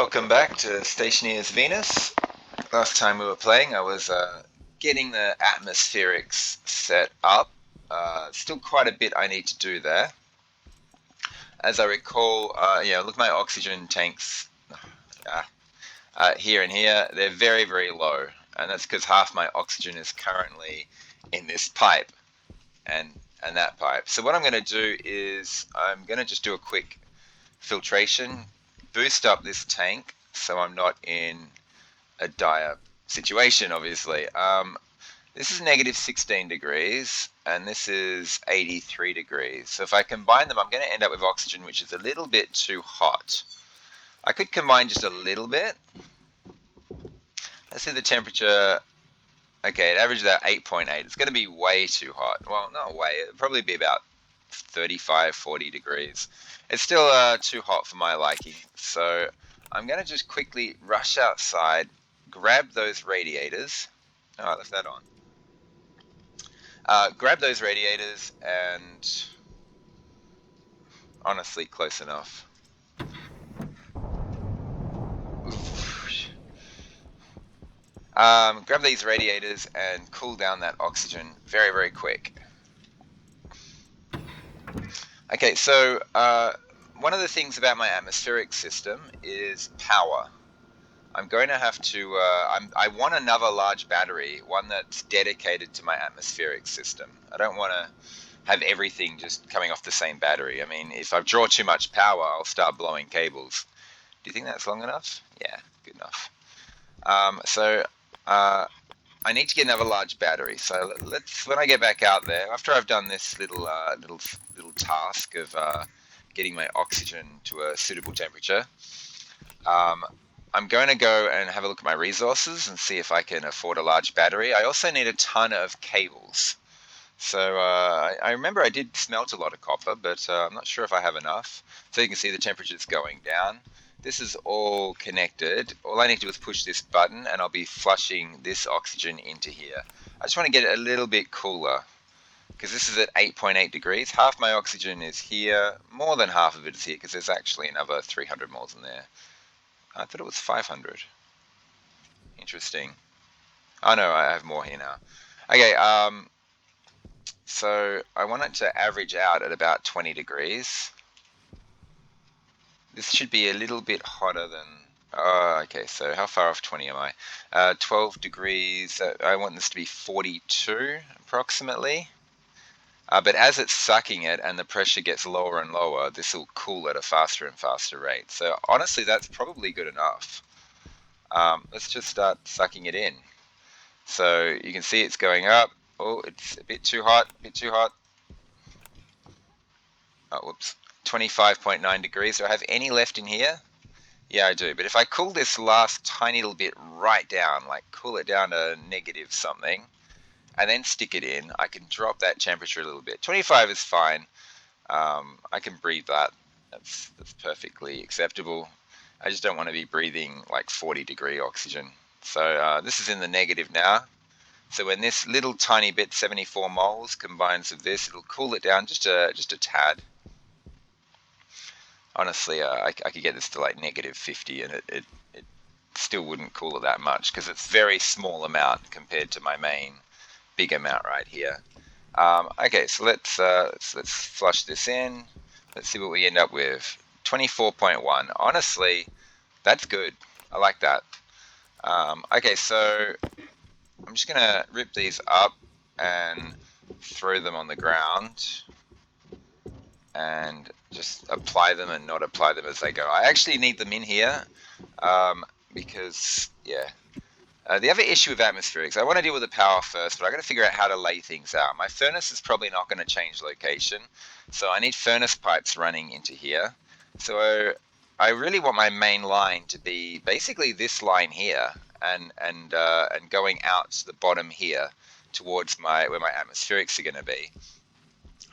Welcome back to Stationeers Venus. Last time we were playing, I was getting the atmospherics set up. Still quite a bit I need to do there. As I recall, look at my oxygen tanks here and here. They're very, very low, and that's because half my oxygen is currently in this pipe and that pipe. So what I'm going to do is I'm going to just do a quick filtration, boost up this tank so I'm not in a dire situation, obviously. This is negative 16 degrees and this is 83 degrees. So if I combine them, I'm going to end up with oxygen, which is a little bit too hot. I could combine just a little bit. Let's see the temperature. Okay, it averages out 8.8. It's going to be way too hot. Well, not way. It'll probably be about 35, 40 degrees. It's still too hot for my liking. So I'm going to just quickly rush outside, grab those radiators. Oh, I left that on. Grab those radiators and honestly, close enough. Grab these radiators and cool down that oxygen very, very quick. Okay, so one of the things about my atmospheric system is power. I'm going to have to, I want another large battery, one that's dedicated to my atmospheric system. I don't want to have everything just coming off the same battery. I mean, if I draw too much power, I'll start blowing cables. Do you think that's long enough? Yeah, good enough. I need to get another large battery. So when I get back out there, after I've done this little task of getting my oxygen to a suitable temperature, I'm going to go and have a look at my resources and see if I can afford a large battery. I also need a ton of cables. So I remember I did smelt a lot of copper, but I'm not sure if I have enough. So you can see the temperature's going down. This is all connected. All I need to do is push this button and I'll be flushing this oxygen into here. I just want to get it a little bit cooler because this is at 8.8 degrees. Half my oxygen is here. More than half of it is here because there's actually another 300 moles in there. I thought it was 500. Interesting. Oh no, I have more here now. Okay, so I want it to average out at about 20 degrees. This should be a little bit hotter than... okay, so how far off 20 am I? 12 degrees. I want this to be 42 approximately. But as it's sucking it and the pressure gets lower and lower, this will cool at a faster and faster rate. So honestly, that's probably good enough. Let's just start sucking it in. So you can see it's going up. Oh, it's a bit too hot, a bit too hot. Oh, whoops. 25.9 degrees. Do I have any left in here? Yeah, I do. But if I cool this last tiny little bit right down, like cool it down to negative something, and then stick it in, I can drop that temperature a little bit. 25 is fine. I can breathe that. That's perfectly acceptable. I just don't want to be breathing like 40-degree oxygen. So this is in the negative now. So when this little tiny bit, 74 moles, combines with this, it'll cool it down just a tad. Honestly, I could get this to like negative 50 and it still wouldn't cool it that much because it's a very small amount compared to my main big amount right here. Okay, so let's flush this in. Let's see what we end up with. 24.1. Honestly, that's good. I like that. Okay, so I'm just gonna rip these up and throw them on the ground and just apply them and not apply them as they go. I actually need them in here because, yeah. The other issue with atmospherics, I want to deal with the power first, but I got to figure out how to lay things out. My furnace is probably not going to change location, so I need furnace pipes running into here. So I really want my main line to be basically this line here and going out to the bottom here towards where my atmospherics are going to be.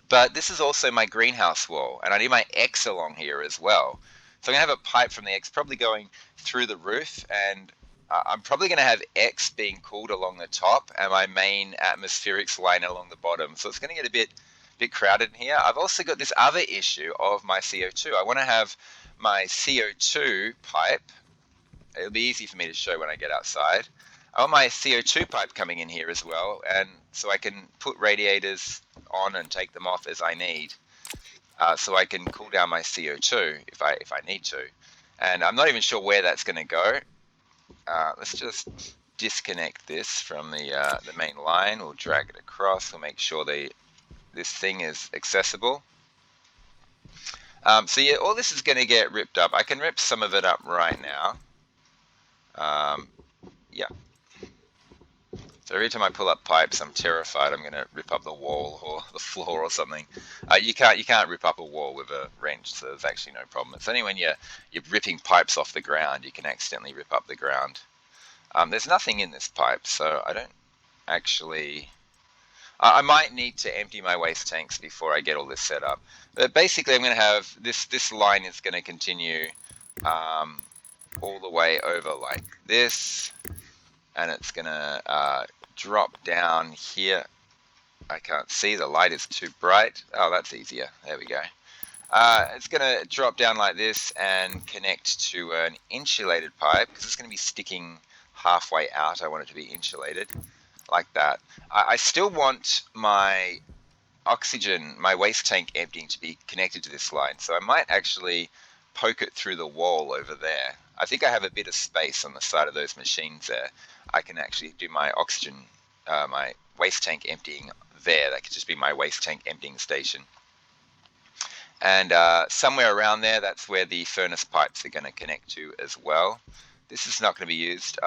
But this is also my greenhouse wall, and I need my X along here as well. So I'm going to have a pipe from the X probably going through the roof, and I'm probably going to have X being cooled along the top and my main atmospherics line along the bottom. So it's going to get a bit crowded in here. I've also got this other issue of my CO2. I want to have my CO2 pipe it'll be easy for me to show when I get outside. I want my CO2 pipe coming in here as well, and so I can put radiators on and take them off as I need, so I can cool down my CO2 if I need to. And I'm not even sure where that's going to go. Let's just disconnect this from the main line. We'll drag it across. We'll make sure this thing is accessible. So yeah, all this is going to get ripped up. I can rip some of it up right now. Yeah. So every time I pull up pipes, I'm terrified I'm going to rip up the wall or the floor or something. You can't rip up a wall with a wrench, so there's actually no problem. It's only when you're ripping pipes off the ground you can accidentally rip up the ground. There's nothing in this pipe, so I don't actually. I might need to empty my waste tanks before I get all this set up. But basically, I'm going to have this line is going to continue all the way over like this, and it's going to drop down here. I can't see, the light is too bright. Oh, that's easier. There we go. It's going to drop down like this and connect to an insulated pipe, because it's going to be sticking halfway out. I want it to be insulated like that. I still want my oxygen, my waste tank emptying, to be connected to this line, so I might actually poke it through the wall over there. I think I have a bit of space on the side of those machines there. I can actually do my oxygen, my waste tank emptying there. That could just be my waste tank emptying station. And somewhere around there, that's where the furnace pipes are going to connect to as well. This is not going to be used.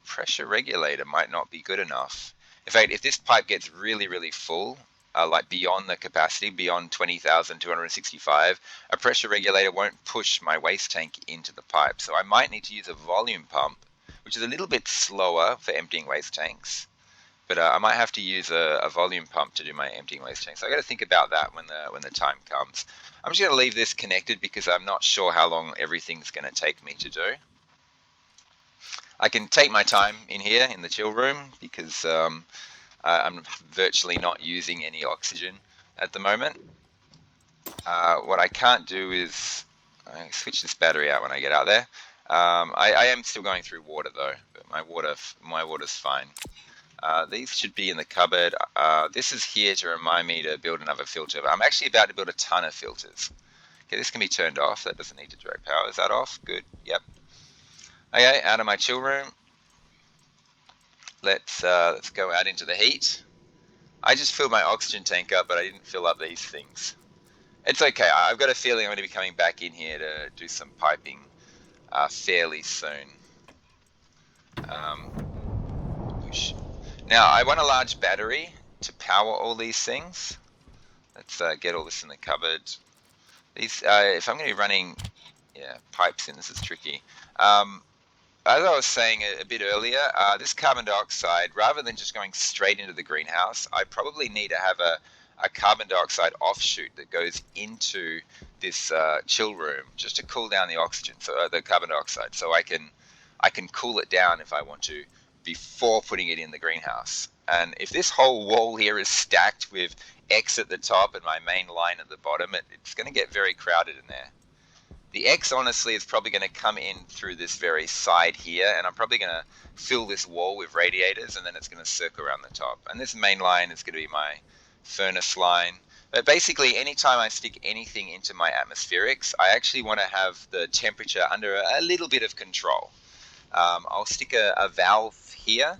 Pressure regulator might not be good enough. In fact, if this pipe gets really, really full, like beyond the capacity, beyond 20,265, a pressure regulator won't push my waste tank into the pipe. So I might need to use a volume pump, which is a little bit slower for emptying waste tanks. But I might have to use a volume pump to do my emptying waste tank. So I got to think about that when the time comes. I'm just going to leave this connected because I'm not sure how long everything's going to take me to do. I can take my time in here in the chill room because I'm virtually not using any oxygen at the moment. What I can't do is I switch this battery out when I get out there. I am still going through water though, but my water's fine. These should be in the cupboard. This is here to remind me to build another filter. I'm actually about to build a ton of filters. Okay, this can be turned off. That doesn't need to direct power. Is that off? Good. Yep. Okay, out of my chill room. Let's go out into the heat. I just filled my oxygen tank up, but I didn't fill up these things. It's okay. I've got a feeling I'm going to be coming back in here to do some piping fairly soon. Now, I want a large battery to power all these things. Let's get all this in the cupboard. These, if I'm going to be running pipes in, this is tricky. As I was saying a bit earlier, this carbon dioxide, rather than just going straight into the greenhouse, I probably need to have a carbon dioxide offshoot that goes into this chill room just to cool down the oxygen, so the carbon dioxide, so I can cool it down if I want to before putting it in the greenhouse. And if this whole wall here is stacked with X at the top and my main line at the bottom, it's going to get very crowded in there. The X, honestly, is probably going to come in through this very side here, and I'm probably going to fill this wall with radiators, and then it's going to circle around the top. And this main line is going to be my furnace line. But basically, anytime I stick anything into my atmospherics, I actually want to have the temperature under a little bit of control. I'll stick a valve here.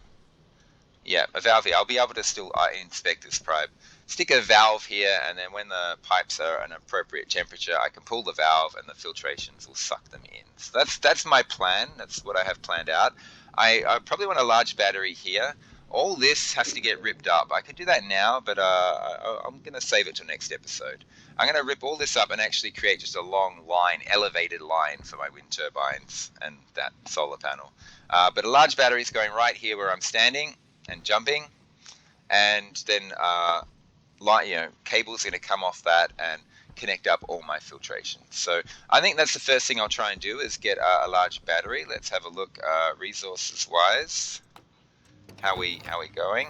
Yeah, a valve here. I'll be able to still inspect this probe. Stick a valve here, and then when the pipes are an appropriate temperature, I can pull the valve and the filtrations will suck them in. So that's my plan. That's what I have planned out. I probably want a large battery here. All this has to get ripped up. I could do that now, but I'm going to save it till next episode. I'm going to rip all this up and actually create just a long line, elevated line for my wind turbines and that solar panel. But a large battery is going right here where I'm standing and jumping, and then cables are going to come off that and connect up all my filtration. So I think that's the first thing I'll try and do is get a large battery. Let's have a look resources wise. How we going?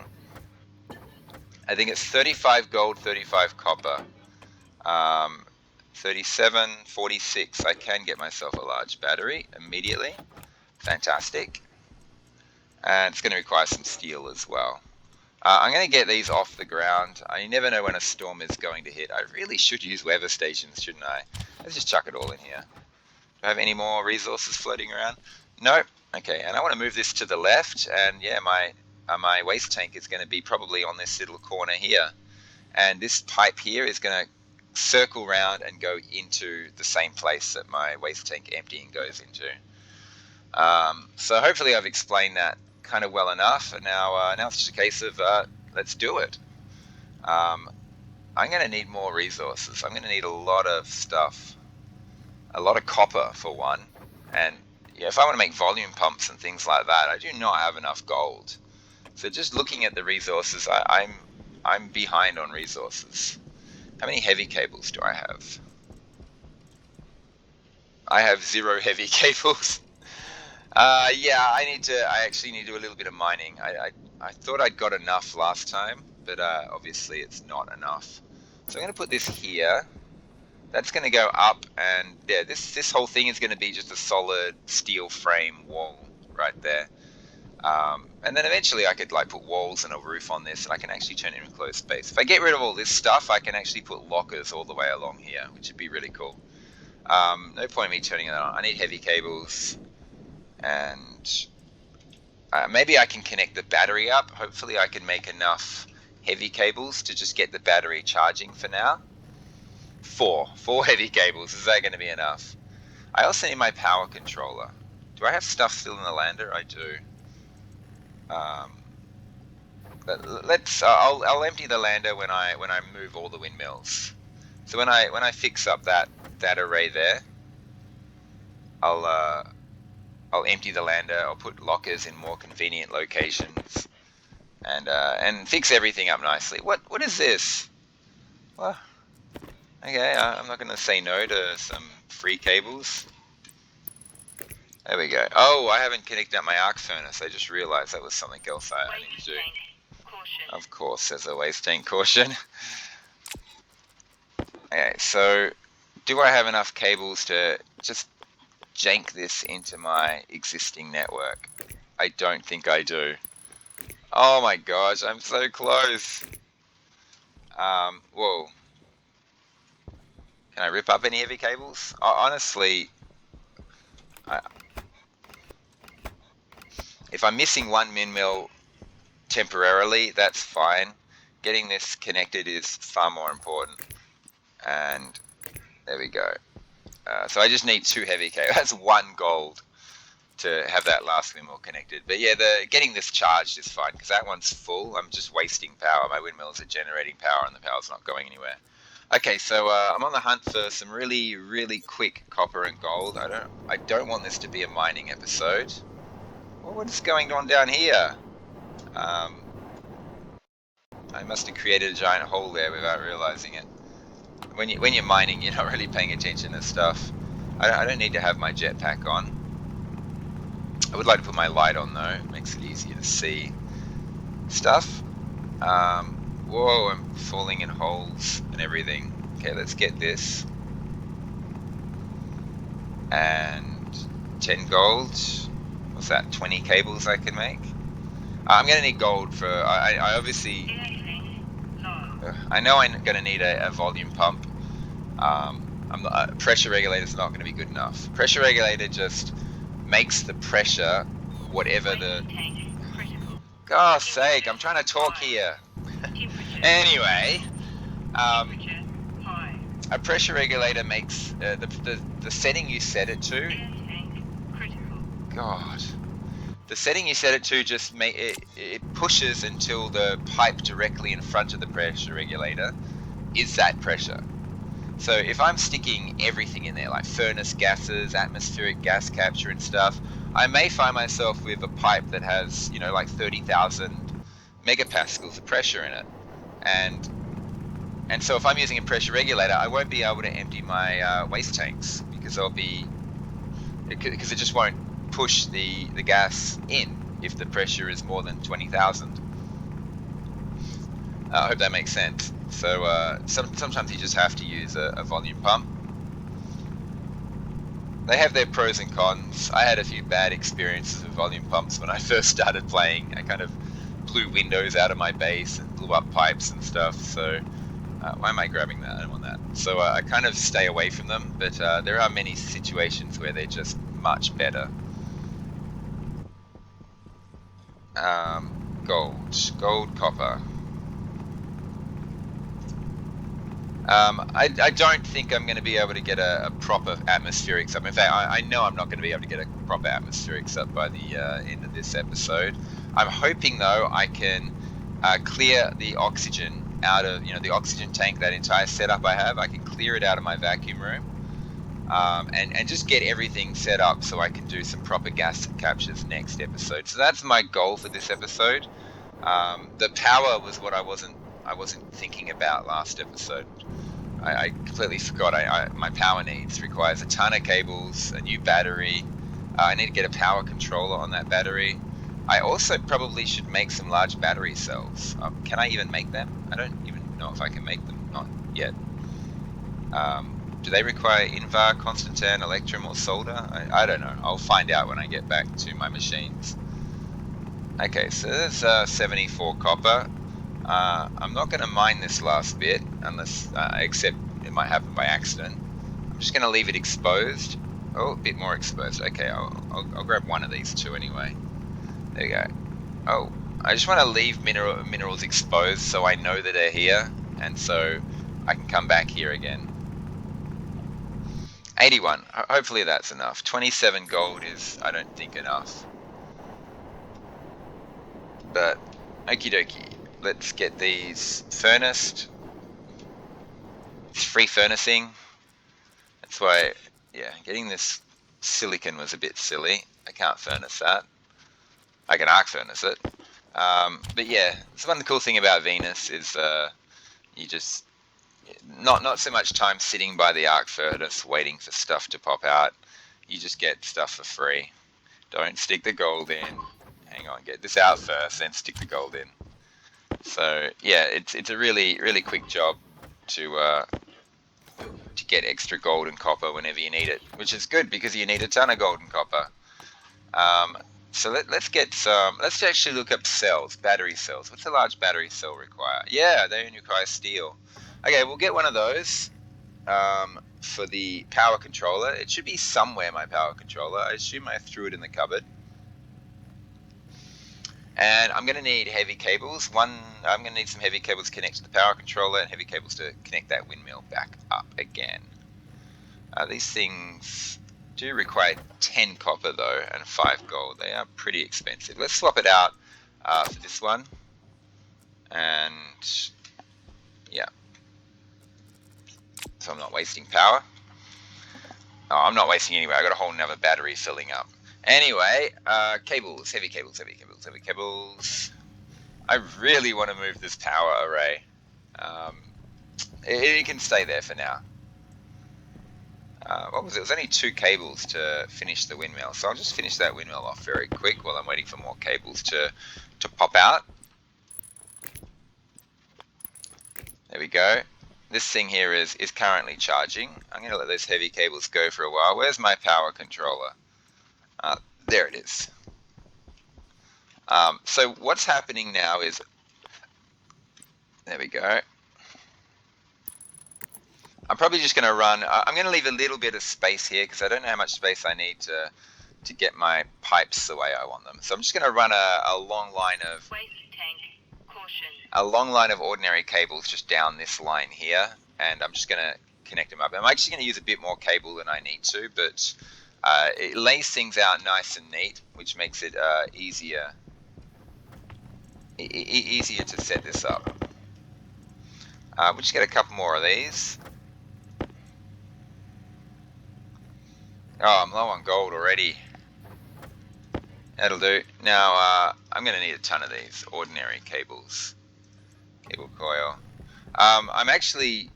I think it's 35 gold, 35 copper, 37, 46. I can get myself a large battery immediately. Fantastic. And it's going to require some steel as well. I'm going to get these off the ground. I never know when a storm is going to hit. I really should use weather stations, shouldn't I? Let's just chuck it all in here. Do I have any more resources floating around? Nope. Okay, and I want to move this to the left, and yeah, my waste tank is going to be probably on this little corner here. And this pipe here is going to circle round and go into the same place that my waste tank emptying goes into. So hopefully I've explained that kind of well enough. And now it's just a case of let's do it. I'm going to need more resources. I'm going to need a lot of stuff, a lot of copper for one. And yeah, if I want to make volume pumps and things like that, I do not have enough gold. So just looking at the resources, I'm behind on resources. How many heavy cables do I have? I have 0 heavy cables. Yeah, I actually need to do a little bit of mining. I thought I'd got enough last time, but obviously it's not enough. So I'm going to put this here. That's going to go up, and yeah, this whole thing is going to be just a solid steel frame wall right there. And then eventually I could like put walls and a roof on this, and I can actually turn it into enclosed space. If I get rid of all this stuff, I can actually put lockers all the way along here, which would be really cool. No point in me turning it on. I need heavy cables, and maybe I can connect the battery up. Hopefully I can make enough heavy cables to just get the battery charging for now. Four heavy cables. Is that going to be enough? I also need my power controller. Do I have stuff still in the lander? I do. But let's. I'll empty the lander when I move all the windmills. So when I fix up that array there, I'll empty the lander. I'll put lockers in more convenient locations, and fix everything up nicely. What is this? Well, okay, I'm not going to say no to some free cables. There we go. Oh, I haven't connected up my arc furnace. I just realized that was something else I need to do. Of course, there's a waste tank caution. Okay, so do I have enough cables to just jank this into my existing network? I don't think I do. Oh my gosh, I'm so close. Whoa. Can I rip up any heavy cables? Honestly, if I'm missing one windmill temporarily, that's fine. Getting this connected is far more important. And there we go. So I just need 2 heavy cables. That's 1 gold to have that last windmill connected. But yeah, getting this charged is fine because that one's full. I'm just wasting power. My windmills are generating power and the power's not going anywhere. Okay, so I'm on the hunt for some really, really quick copper and gold. I don't want this to be a mining episode. Well, what's going on down here? I must have created a giant hole there without realizing it. When you're mining, you're not really paying attention to stuff. I don't need to have my jetpack on. I would like to put my light on though. It makes it easier to see stuff. Whoa, I'm falling in holes and everything. Okay, let's get this. And 10 gold. What's that? 20 cables I can make. I'm gonna need gold for. I obviously. I know I'm gonna need a volume pump. Pressure regulator's not gonna be good enough. Pressure regulator just makes the pressure whatever the. God's sake! I'm trying to talk here. Anyway, a pressure regulator makes the setting you set it to. God. The setting you set it to just it pushes until the pipe directly in front of the pressure regulator is that pressure. So if I'm sticking everything in there, like furnace gases, atmospheric gas capture and stuff, I may find myself with a pipe that has, like 30,000 megapascals of pressure in it. And so if I'm using a pressure regulator, I won't be able to empty my waste tanks because it just won't push the gas in if the pressure is more than 20,000. I hope that makes sense. So sometimes you just have to use a volume pump. They have their pros and cons. I had a few bad experiences with volume pumps when I first started playing. I kind of blew windows out of my base and blew up pipes and stuff. So why am I grabbing that? I don't want that. So I kind of stay away from them. But there are many situations where they're just much better. Gold, copper. I don't think I'm going to be able to get a proper atmospheric sub. In fact, I know I'm not going to be able to get a proper atmospheric sub by the end of this episode. I'm hoping, though, I can clear the oxygen out of, the oxygen tank, that entire setup I have. I can clear it out of my vacuum room and just get everything set up so I can do some proper gas captures next episode. So that's my goal for this episode. The power was what I wasn't thinking about last episode. I completely forgot. My power needs requires a ton of cables, a new battery. I need to get a power controller on that battery. I also probably should make some large battery cells. Can I even make them? I don't even know if I can make them. Not yet. Do they require Invar, Constantan, Electrum, or solder? I don't know. I'll find out when I get back to my machines. Okay, so there's 74 copper. I'm not going to mine this last bit, unless, except it might happen by accident. I'm just going to leave it exposed. Oh, a bit more exposed. Okay, I'll grab one of these two anyway. There you go. Oh, I just want to leave minerals exposed so I know that they're here, and so I can come back here again. 81. Hopefully that's enough. 27 gold is, I don't think, enough. But, okie dokie. Let's get these furnaced. It's free furnacing. That's why, yeah, getting this silicon was a bit silly. I can't furnace that. I can arc furnace it. But yeah, it's one of the cool thing about Venus is you just not so much time sitting by the arc furnace waiting for stuff to pop out. You just get stuff for free. Don't stick the gold in. Hang on, get this out first, then stick the gold in. So yeah, it's a really quick job to get extra gold and copper whenever you need it, which is good because you need a ton of gold and copper. So let's get some. Let's actually look up cells, battery cells. What's a large battery cell require? Yeah, they only require steel. Okay, we'll get one of those for the power controller. It should be somewhere, my power controller. I assume I threw it in the cupboard. And I'm going to need heavy cables. I'm going to need some heavy cables to connect to the power controller and heavy cables to connect that windmill back up again. These things do require 10 copper though and 5 gold. They are pretty expensive. Let's swap it out for this one. And yeah. So I'm not wasting power. Oh, I'm not wasting anyway. I got a whole nother battery filling up. Anyway, cables, heavy cables. I really want to move this power array. It can stay there for now. What was it? It was only 2 cables to finish the windmill. So I'll just finish that windmill off very quick while I'm waiting for more cables to pop out. There we go. This thing here is currently charging. I'm going to let those heavy cables go for a while. Where's my power controller? There it is. So what's happening now is, there we go. I'm probably just going to run, I'm going to leave a little bit of space here because I don't know how much space I need to get my pipes the way I want them. So I'm just going to run a long line of ordinary cables just down this line here, and I'm just going to connect them up. I'm actually going to use a bit more cable than I need to, but it lays things out nice and neat, which makes it easier to set this up. We'll just get a couple more of these. Oh, I'm low on gold already. That'll do. Now, I'm going to need a ton of these ordinary cables. Cable coil. I'm actually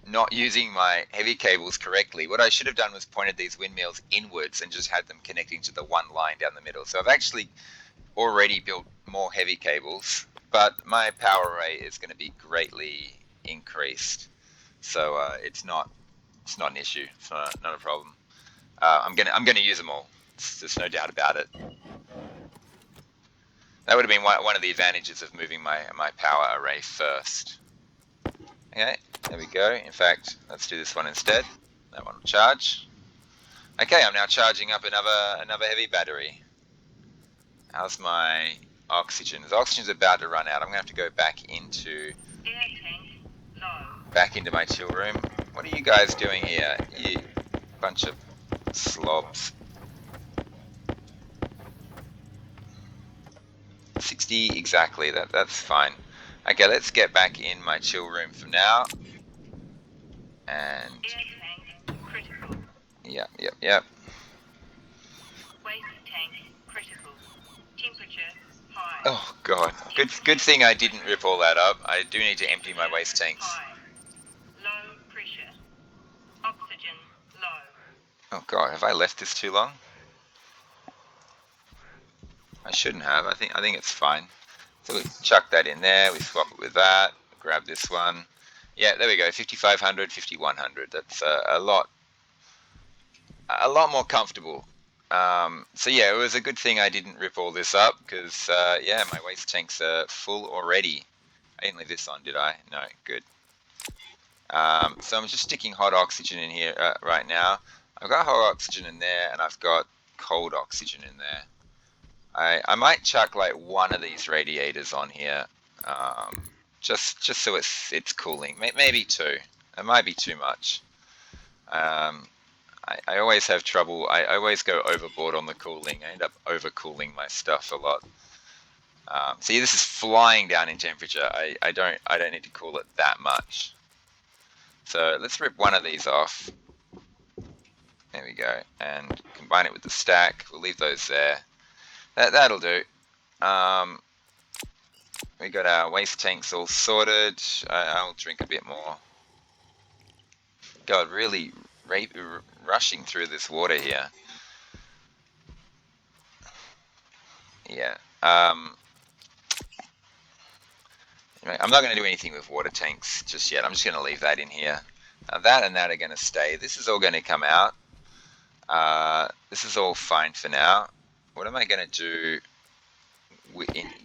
not using my heavy cables correctly. What I should have done was pointed these windmills inwards and just had them connecting to the one line down the middle. So I've actually already built more heavy cables, but my power rate is going to be greatly increased. So it's not an issue. It's not a problem. I'm gonna use them all. There's no doubt about it. That would have been one of the advantages of moving my power array first. Okay, there we go. In fact, let's do this one instead. That one will charge. Okay, I'm now charging up another heavy battery. How's my oxygen? The oxygen's about to run out. I'm gonna have to go back into my chill room. What are you guys doing here? You bunch of slobs. 60 exactly. That's fine. Okay, let's get back in my chill room for now. And yep. Waste tank critical. Temperature high. Oh god. Good thing I didn't rip all that up. I do need to empty my waste tanks. High. Low pressure. Oxygen low. Oh god, have I left this too long? I shouldn't have. I think it's fine. So we chuck that in there, we swap it with that, grab this one. Yeah, there we go, 5500, 5100. That's a lot more comfortable. So yeah, it was a good thing I didn't rip all this up, because yeah, my waste tanks are full already. I didn't leave this on, did I? No, good. So I'm just sticking hot oxygen in here right now. I've got hot oxygen in there, and I've got cold oxygen in there. I might chuck like one of these radiators on here, just so it's cooling. Maybe two. It might be too much. I always have trouble. I always go overboard on the cooling. I end up overcooling my stuff a lot. See, this is flying down in temperature. I don't need to cool it that much. So let's rip one of these off. There we go, and combine it with the stack. We'll leave those there. That'll do. We got our waste tanks all sorted. I'll drink a bit more. God, really rushing through this water here. Yeah. I'm not going to do anything with water tanks just yet. I'm just going to leave that in here. That and that are going to stay. This is all going to come out. This is all fine for now. What am I going to do?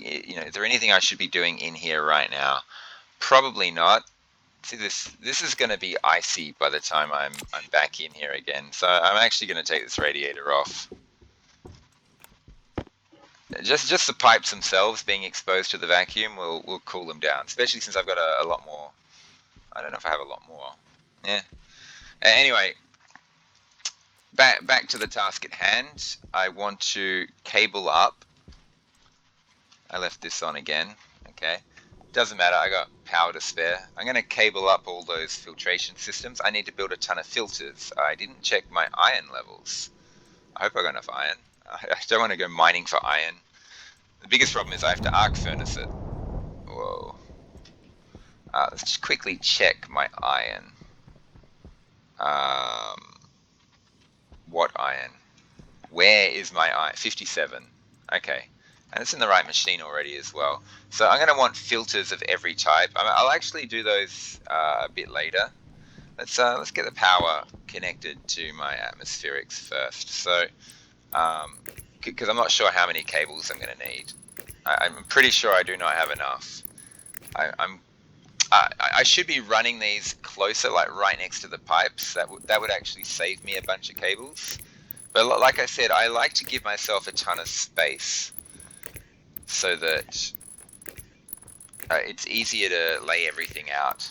Is there anything I should be doing in here right now? Probably not. See, this is going to be icy by the time I'm back in here again. So I'm actually going to take this radiator off. Just the pipes themselves being exposed to the vacuum will cool them down, especially since I've got a lot more. I don't know if I have a lot more. Yeah. Anyway, back to the task at hand. I want to cable up. I left this on again. Okay. Doesn't matter, I got power to spare. I'm going to cable up all those filtration systems. I need to build a ton of filters. I didn't check my iron levels. I hope I got enough iron. I don't want to go mining for iron. The biggest problem is I have to arc furnace it. Whoa. Let's just quickly check my iron. What iron? Where is my iron? 57. Okay. And it's in the right machine already as well. So I'm going to want filters of every type. I'll actually do those a bit later. Let's get the power connected to my atmospherics first. So, because I'm not sure how many cables I'm going to need. I'm pretty sure I do not have enough. I should be running these closer, like right next to the pipes. That would actually save me a bunch of cables. But like I said, I like to give myself a ton of space, so that it's easier to lay everything out.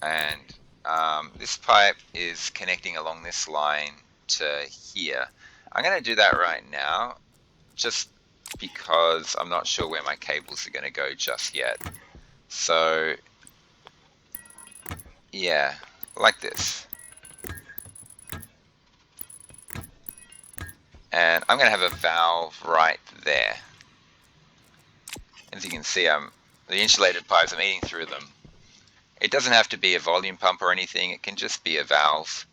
And this pipe is connecting along this line to here. I'm going to do that right now, just because I'm not sure where my cables are going to go just yet. So yeah, like this. And I'm going to have a valve right there. As you can see, the insulated pipes, I'm eating through them. It doesn't have to be a volume pump or anything, it can just be a valve.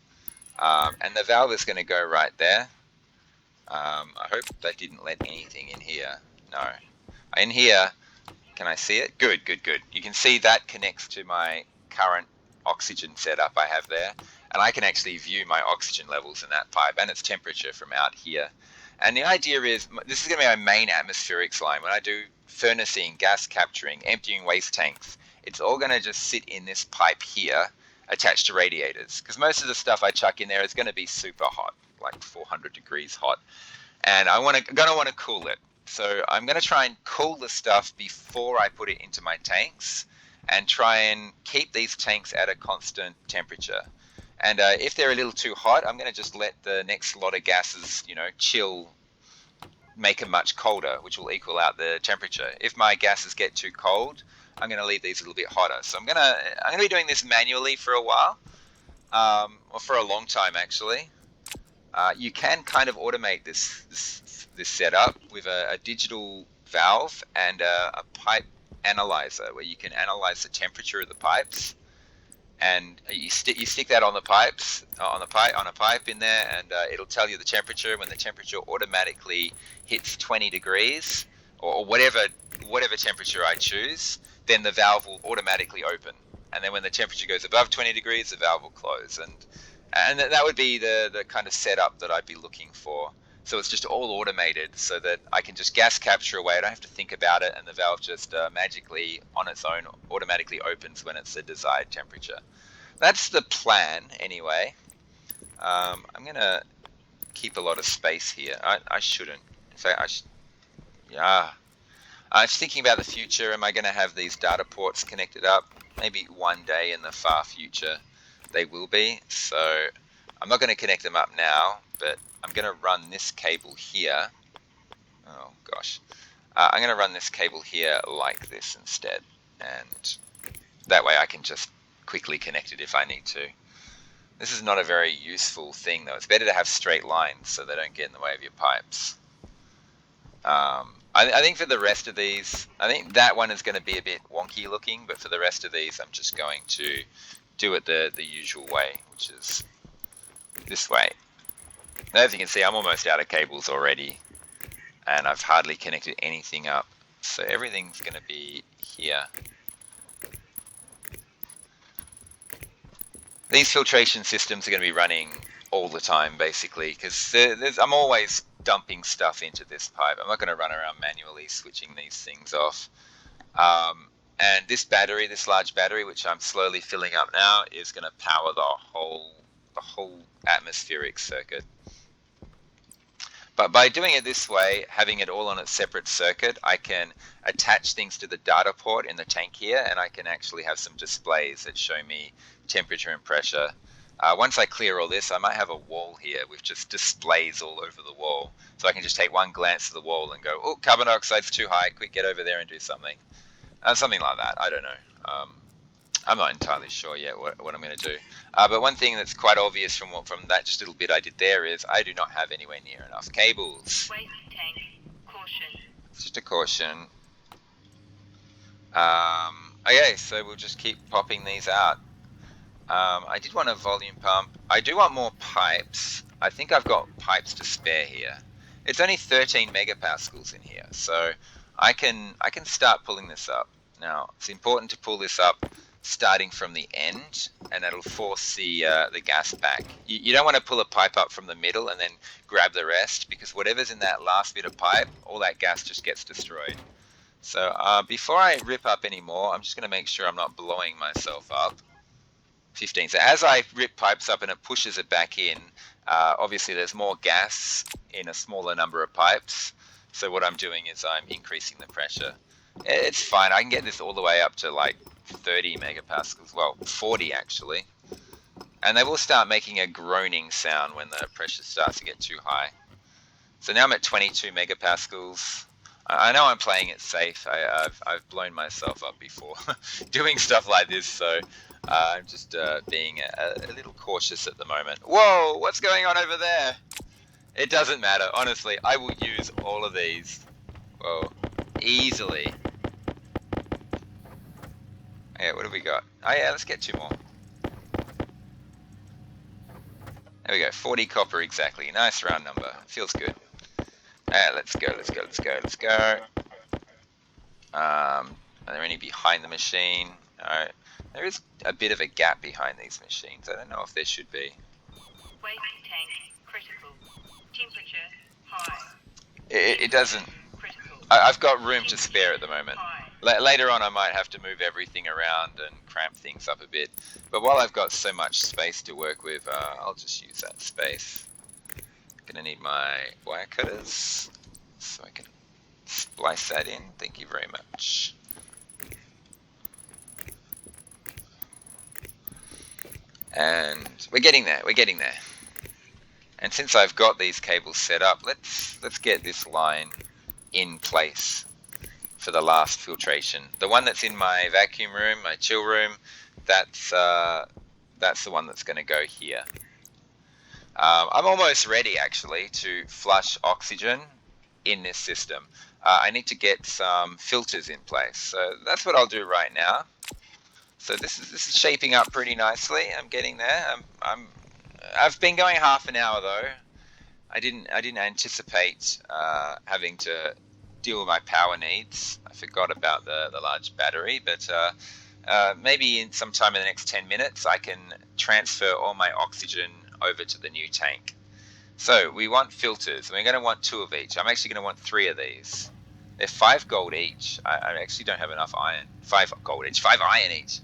And the valve is going to go right there. I hope that didn't let anything in here. No. In here, can I see it? Good. You can see that connects to my current oxygen setup I have there. and I can actually view my oxygen levels in that pipe and its temperature from out here. And the idea is, this is going to be my main atmospherics line. When I do furnacing, gas capturing, emptying waste tanks, it's all going to just sit in this pipe here attached to radiators, because most of the stuff I chuck in there is going to be super hot, like 400 degrees hot, and I'm going to want to cool it. So I'm going to try and cool the stuff before I put it into my tanks, and try and keep these tanks at a constant temperature. And if they're a little too hot, I'm going to just let the next lot of gases, chill, make them much colder, which will equal out the temperature. If my gases get too cold, I'm going to leave these a little bit hotter. So I'm going to be doing this manually for a while, or for a long time actually. You can kind of automate this setup with a digital valve and a pipe analyzer, where you can analyze the temperature of the pipes, and you stick that on the pipes on a pipe in there, and it'll tell you the temperature. When the temperature automatically hits 20 degrees or whatever temperature I choose, then the valve will automatically open, and then when the temperature goes above 20 degrees, the valve will close. And that would be the kind of setup that I'd be looking for. So it's just all automated, so that I can just gas capture away. I don't have to think about it, and the valve just magically on its own automatically opens when it's the desired temperature. That's the plan anyway. I'm going to keep a lot of space here. I shouldn't. In fact, yeah. I'm just thinking about the future. Am I going to have these data ports connected up? Maybe one day in the far future they will be. So I'm not going to connect them up now, but I'm going to run this cable here. Oh gosh. I'm going to run this cable here like this instead, and that way I can just quickly connect it if I need to. This is not a very useful thing though. It's better to have straight lines so they don't get in the way of your pipes. I think for the rest of these, I think that one is going to be a bit wonky looking, but for the rest of these I'm just going to do it the usual way, which is this way. Now, as you can see, I'm almost out of cables already, and I've hardly connected anything up, so everything's going to be here. These filtration systems are going to be running all the time basically, because I'm always dumping stuff into this pipe. I'm not going to run around manually switching these things off. And this battery, this large battery, which I'm slowly filling up now, is going to power the whole atmospheric circuit. But by doing it this way, having it all on a separate circuit, I can attach things to the data port in the tank here, and I can actually have some displays that show me temperature and pressure. Once I clear all this, I might have a wall here with just displays all over the wall. So I can just take one glance at the wall and go, oh, carbon dioxide's too high, quick, get over there and do something. Something like that, I don't know. I'm not entirely sure yet what I'm going to do. But one thing that's quite obvious from that just little bit I did there is I do not have anywhere near enough cables. Waste tank, caution. Just a caution. Okay, so we'll just keep popping these out. I did want a volume pump. I do want more pipes. I think I've got pipes to spare here. It's only 13 megapascals in here, so I can start pulling this up. Now, it's important to pull this up starting from the end, and that'll force the gas back. You don't want to pull a pipe up from the middle and then grab the rest, because whatever's in that last bit of pipe, all that gas just gets destroyed. So before I rip up any more, I'm just going to make sure I'm not blowing myself up. 15. So as I rip pipes up and it pushes it back in, obviously there's more gas in a smaller number of pipes. So what I'm doing is I'm increasing the pressure. It's fine. I can get this all the way up to like 30 megapascals. Well, 40 actually. And they will start making a groaning sound when the pressure starts to get too high. So now I'm at 22 megapascals. I know I'm playing it safe. I've blown myself up before doing stuff like this, so I'm just being a little cautious at the moment. Whoa, what's going on over there? It doesn't matter, honestly. I will use all of these. Whoa, easily. Yeah, what have we got? Oh yeah, let's get 2 more. There we go, 40 copper exactly. Nice round number. Feels good. Let's go. Are there any behind the machine? No, there is a bit of a gap behind these machines. I don't know if there should be. Waste tank critical. Temperature high. It doesn't. Critical. I've got room to spare at the moment. High. Later on, I might have to move everything around and cramp things up a bit. But while I've got so much space to work with, I'll just use that space. Gonna need my wire cutters so I can splice that in. Thank you very much. And we're getting there. We're getting there. And since I've got these cables set up, let's get this line in place for the last filtration. The one that's in my vacuum room, my chill room, that's the one that's going to go here. I'm almost ready actually to flush oxygen in this system. I need to get some filters in place, so that's what I'll do right now. So this is shaping up pretty nicely. I'm getting there. I've been going half an hour though. I didn't anticipate having to deal with my power needs. I forgot about the large battery, but maybe in sometime in the next 10 minutes I can transfer all my oxygen over to the new tank. So we want filters, and we're going to want 2 of each. I'm actually going to want 3 of these. They're 5 gold each. I actually don't have enough iron. 5 gold each, 5 iron each.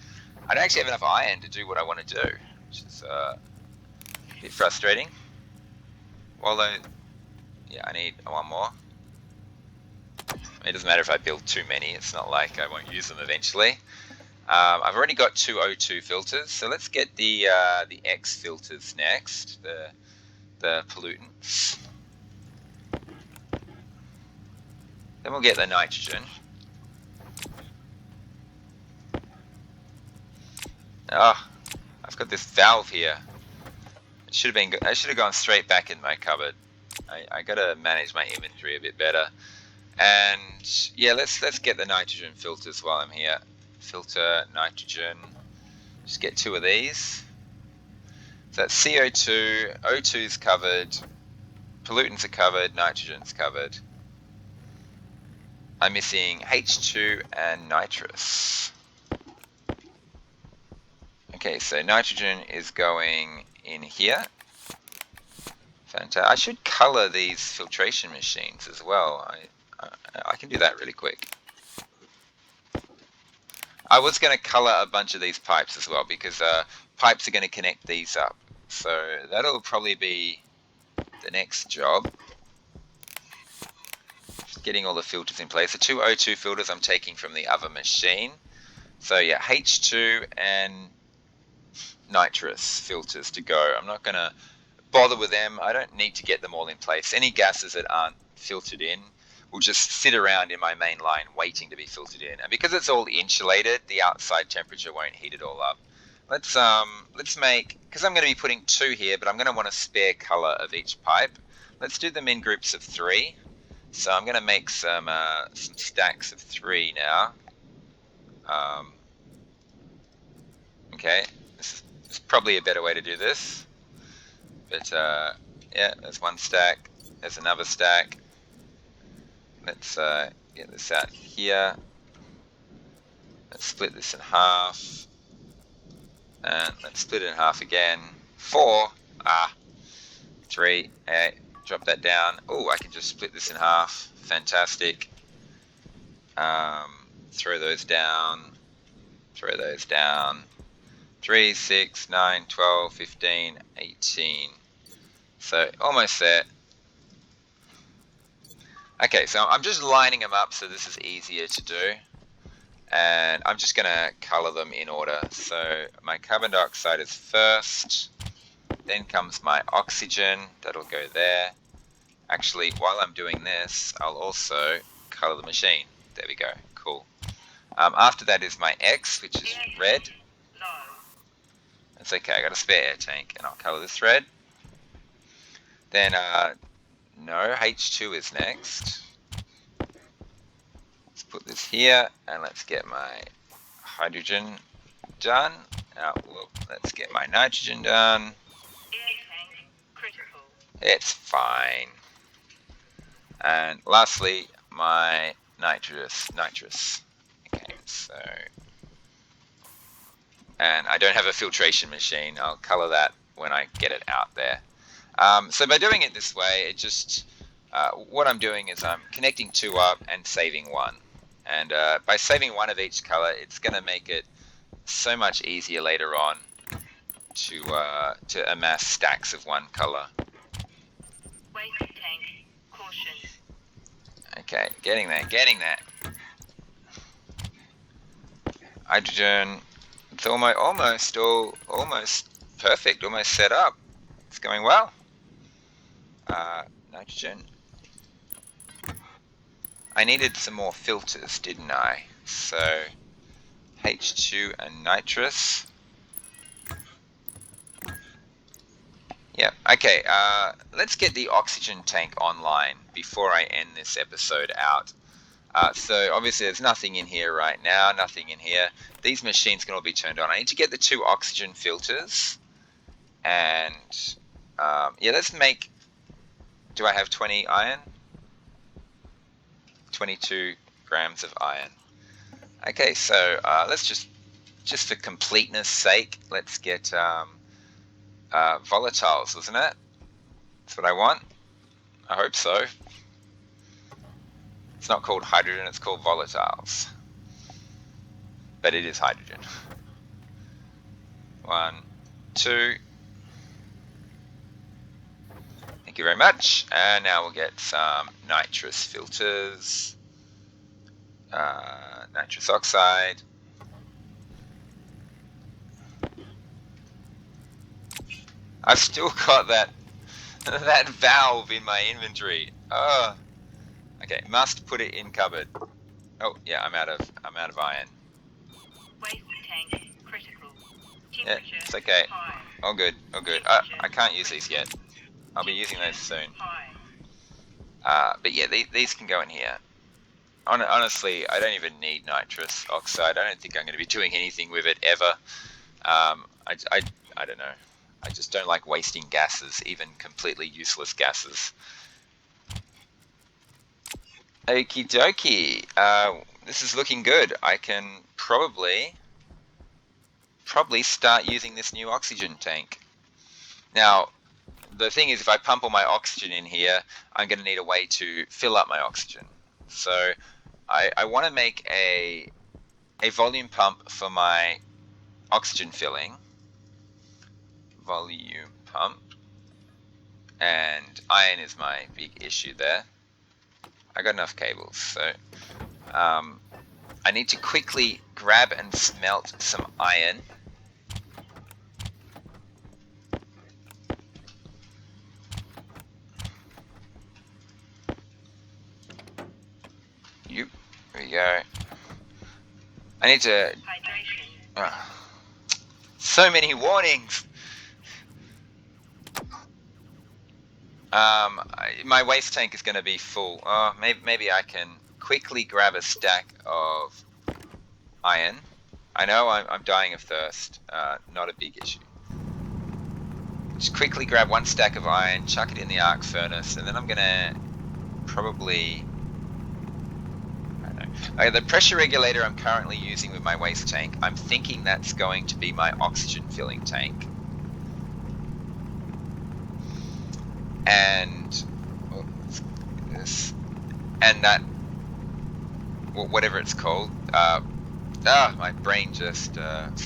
I don't actually have enough iron to do what I want to do, which is a bit frustrating. Although, yeah, I need 1 more. It doesn't matter if I build too many. It's not like I won't use them eventually. I've already got 2 O2 filters, so let's get the X filters next. The pollutants. Then we'll get the nitrogen. Oh, I've got this valve here. I should have gone straight back in my cupboard. I gotta manage my inventory a bit better. And yeah, let's get the nitrogen filters while I'm here. Filter nitrogen. Just get 2 of these. So that's CO2, O2's covered, pollutants are covered, nitrogen's covered. I'm missing H2 and nitrous. Okay, so nitrogen is going in here. Fantastic. I should color these filtration machines as well. I can do that really quick. I was going to color a bunch of these pipes as well, because pipes are going to connect these up. So that'll probably be the next job. Just getting all the filters in place. The 2 O2 filters I'm taking from the other machine. So yeah, H2 and nitrous filters to go. I'm not going to bother with them. I don't need to get them all in place. Any gases that aren't filtered in will just sit around in my main line waiting to be filtered in. And because it's all insulated, the outside temperature won't heat it all up. Let's make, because I'm going to be putting 2 here, but I'm going to want a spare color of each pipe. Let's do them in groups of 3. So I'm going to make some stacks of 3 now. Okay, this is probably a better way to do this. But yeah, there's 1 stack. There's another stack. Let's get this out here. Let's split this in half. And let's split it in half again. 4. 3. Drop that down. Oh, I can just split this in half. Fantastic. Throw those down. Throw those down. 3, 6, 9, 12, 15, 18. So almost there. Okay, so I'm just lining them up so this is easier to do. And I'm just going to color them in order. So my carbon dioxide is first. Then comes my oxygen. That'll go there. Actually, while I'm doing this, I'll also color the machine. There we go. Cool. After that is my X, which is red. That's okay. I got a spare air tank, and I'll color this red. Then, no, H2 is next. Let's put this here, and let's get my hydrogen done. Now, let's get my nitrogen done. Air tank critical. It's fine. And lastly, my nitrous. Okay, so and I don't have a filtration machine. I'll color that when I get it out there. So by doing it this way, it just what I'm doing is I'm connecting 2 up and saving 1. And by saving 1 of each color, it's going to make it so much easier later on to amass stacks of 1 color. Waste tank. Caution. Okay, getting there. Hydrogen. It's almost perfect, almost set up. It's going well. Nitrogen. I needed some more filters, didn't I? So H2 and nitrous. Yeah, okay, let's get the oxygen tank online before I end this episode out. So obviously there's nothing in here right now, nothing in here. These machines can all be turned on. I need to get the 2 oxygen filters. And yeah, let's make, do I have 20 iron? 22 grams of iron. Okay, so let's just for completeness sake, let's get volatiles, wasn't it? That's what I want. I hope so. It's not called hydrogen, it's called volatiles. But it is hydrogen. 1, 2. Thank you very much. And now we'll get some nitrous filters. Nitrous oxide. I've still got that valve in my inventory. Oh. Okay, must put it in cupboard. Oh yeah, I'm out of iron. Waste tank. Critical. Yeah, Temperature. it's okay. High. All good. I can't use these yet. I'll be using those soon. High. But yeah, these can go in here. Honestly, I don't even need nitrous oxide. I don't think I'm going to be doing anything with it ever. I don't know. I just don't like wasting gases, even completely useless gases. Okie dokie. This is looking good. I can probably start using this new oxygen tank. Now, the thing is, if I pump all my oxygen in here, I'm going to need a way to fill up my oxygen. So I want to make a volume pump for my oxygen filling. Volume pump. And iron is my big issue there. I got enough cables, so I need to quickly grab and smelt some iron. There we go. I need to... Hydration. So many warnings! My waste tank is going to be full. Maybe I can quickly grab a stack of iron. I know I'm dying of thirst. Not a big issue. Just quickly grab 1 stack of iron, chuck it in the arc furnace, and then I'm going to probably... I don't know. The pressure regulator I'm currently using with my waste tank, I'm thinking that's going to be my oxygen filling tank. And that, whatever it's called, my brain just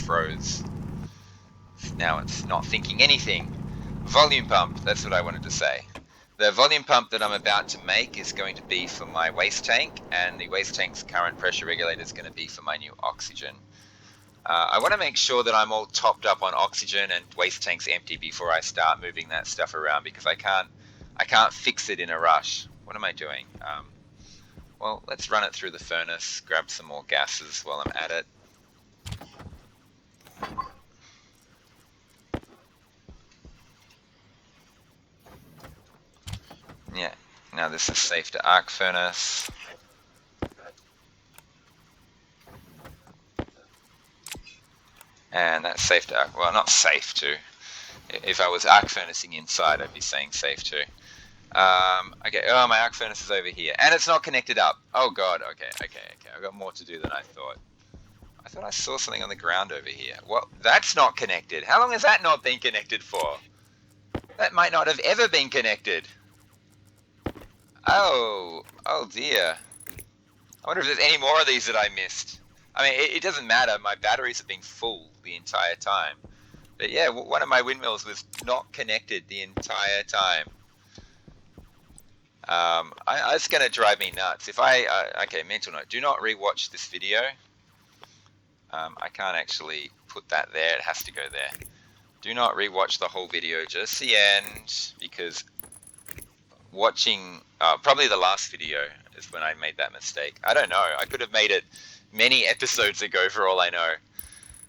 froze. Now it's not thinking anything. Volume pump, that's what I wanted to say. The volume pump that I'm about to make is going to be for my waste tank, and the waste tank's current pressure regulator is going to be for my new oxygen. I want to make sure that I'm all topped up on oxygen and waste tank's empty before I start moving that stuff around, because I can't fix it in a rush. What am I doing? Well, let's run it through the furnace, grab some more gases while I'm at it. Yeah, now this is safe to arc furnace. And that's safe to arc, well, not safe to. If I was arc furnacing inside, I'd be saying safe to. Okay, my arc furnace is over here. And it's not connected up. Oh god, okay. I've got more to do than I thought. I thought I saw something on the ground over here. Well, that's not connected. How long has that not been connected for? That might not have ever been connected. Oh dear. I wonder if there's any more of these that I missed. I mean, it doesn't matter. My batteries have been full the entire time. But yeah, one of my windmills was not connected the entire time. It's going to drive me nuts. If okay, mental note, do not rewatch this video. I can't actually put that there. It has to go there. Do not rewatch the whole video, just the end, because watching, probably the last video is when I made that mistake. I don't know. I could have made it many episodes ago for all I know.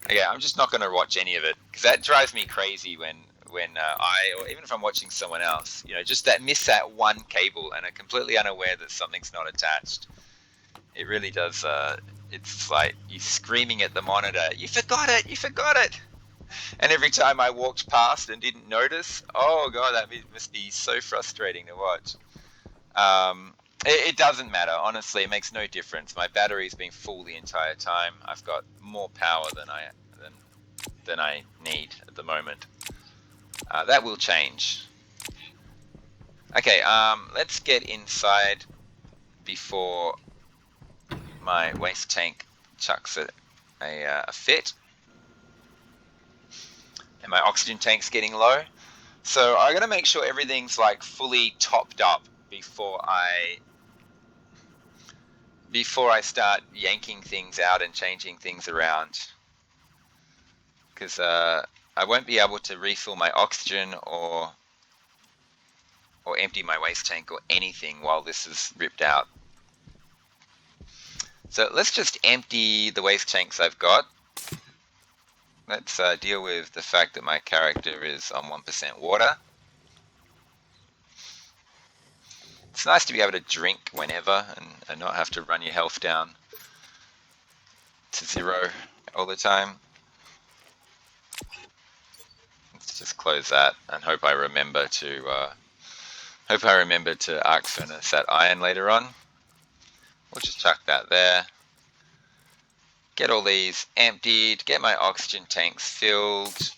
Okay, I'm just not going to watch any of it because that drives me crazy when or even if I'm watching someone else, just miss that one cable and are completely unaware that something's not attached. It really does. It's like you screaming at the monitor, "You forgot it! You forgot it!" And every time I walked past and didn't notice, oh god, that must be so frustrating to watch. It doesn't matter, honestly. It makes no difference. My battery's been full the entire time. I've got more power than I need at the moment. That will change. Okay, let's get inside before my waste tank chucks a fit, and my oxygen tank's getting low. So I gotta make sure everything's like fully topped up before I start yanking things out and changing things around, because I won't be able to refill my oxygen or empty my waste tank or anything while this is ripped out. So let's just empty the waste tanks I've got. Let's deal with the fact that my character is on 1% water. It's nice to be able to drink whenever and not have to run your health down to 0 all the time. Let's just close that and hope I remember to arc furnace that iron later on. We'll just chuck that there. Get all these emptied, get my oxygen tanks filled,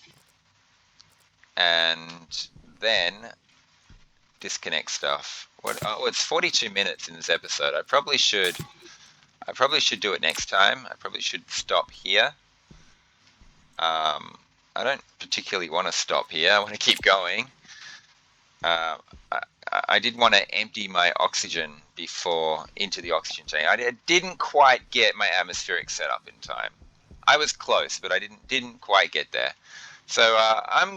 and then disconnect stuff. It's 42 minutes in this episode. I probably should do it next time. I probably should stop here. I don't particularly want to stop here. I want to keep going. I did want to empty my oxygen into the oxygen tank. I didn't quite get my atmospheric setup in time. I was close, but I didn't quite get there. So I'm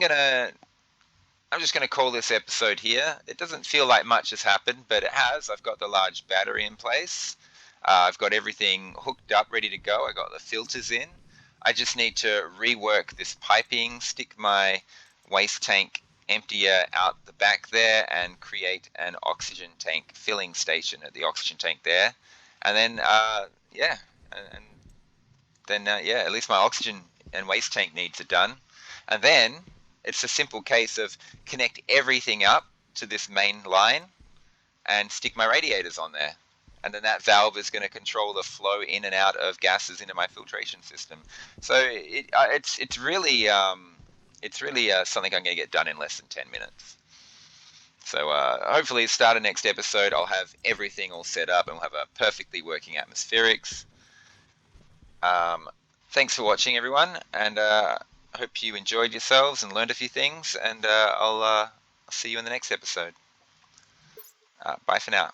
just gonna call this episode here. It doesn't feel like much has happened, but it has. I've got the large battery in place. I've got everything hooked up, ready to go. I got the filters in. I just need to rework this piping, stick my waste tank emptier out the back there, and create an oxygen tank filling station at the oxygen tank there. And then, at least my oxygen and waste tank needs are done. And then it's a simple case of connect everything up to this main line and stick my radiators on there. And then that valve is going to control the flow in and out of gases into my filtration system. So it's really something I'm going to get done in less than 10 minutes. So hopefully, start of next episode, I'll have everything all set up and we'll have a perfectly working atmospherics. Thanks for watching, everyone, and I hope you enjoyed yourselves and learned a few things. And I'll see you in the next episode. Bye for now.